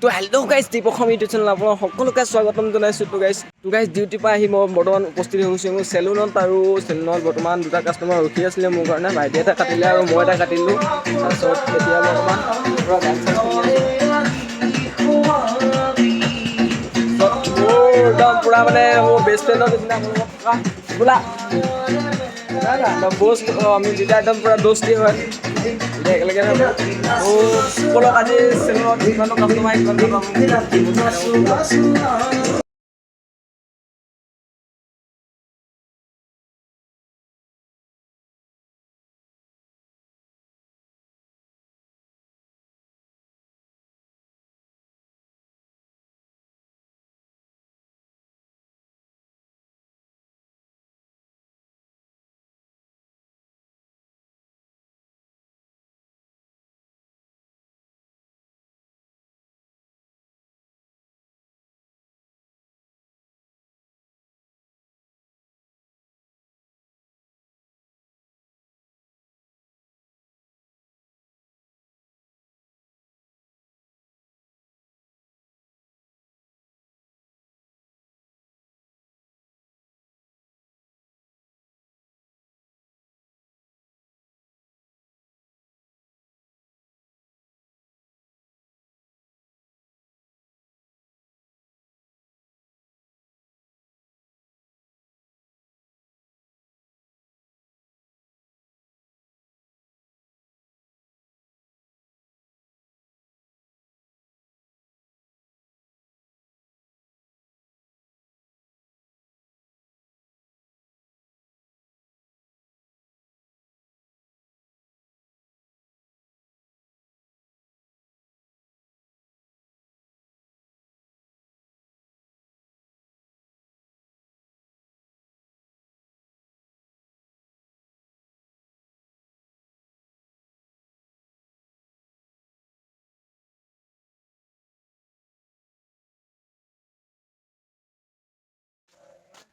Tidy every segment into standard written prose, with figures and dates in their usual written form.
তো hello' guys দীপ Assam YouTube channel আপোনাৰ সকলোকে স্বাগতম জনাইছোঁ। তো গাইজ ডিউটিৰ পৰা আহি মই বৰ্তমান উপস্থিত হৈ গৈছোঁ মোৰ চেলুনত। আৰু চেলুনত বৰ্তমান দুটা কাষ্টমাৰ ৰখি আছিলে মোৰ কাৰণে। ভাইটি এটা কাটিলে আৰু মই এটা কাটিলোঁ। তাৰপিছত এতিয়া বৰ্তমান পূৰা গান চান শুনি আছোঁ। মোৰ একদম পূৰা মানে মোৰ বেষ্ট ফ্ৰেণ্ডৰ নিচিনা মোৰ লগত থকা বোলা বছ আমি দুটা একদম পূৰা দোস্তি হয়। এতিয়া একেলগে থাকোঁ। সকলো আজি চেলুনত ইমানো কাষ্টমাৰ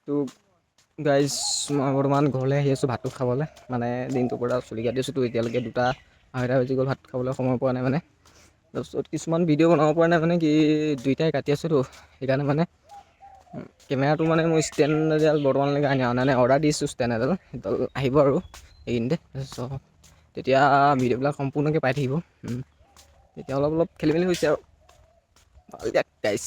তো গাইজ মই বৰ্তমান ঘৰলৈ আহি আছোঁ ভাতটো খাবলৈ। মানে দিনটোৰ পৰা চুলি কাটি আছোঁ। তো এতিয়ালৈকে 2:30 বাজি গ'ল, ভাত খাবলৈ সময় পোৱা নাই মানে। তাৰপিছত কিছুমান ভিডিঅ' বনাব পৰা নাই মানে কি দুইটাই কাটি আছোঁতো, সেইকাৰণে মানে কেমেৰাটো মানে মোৰ ষ্টেণ্ড এডাল বৰ্তমানলৈকে অনা নাই। অৰ্ডাৰ দিছোঁ ষ্টেণ্ড এডাল, সেইডাল আহিব আৰু এইখিনিতে। তাৰপিছত তেতিয়া ভিডিঅ'বিলাক সম্পূৰ্ণকৈ পাই থাকিব। তেতিয়া অলপ খেলি মেলি হৈছে আৰু ভাল দিয়ক গাইজ।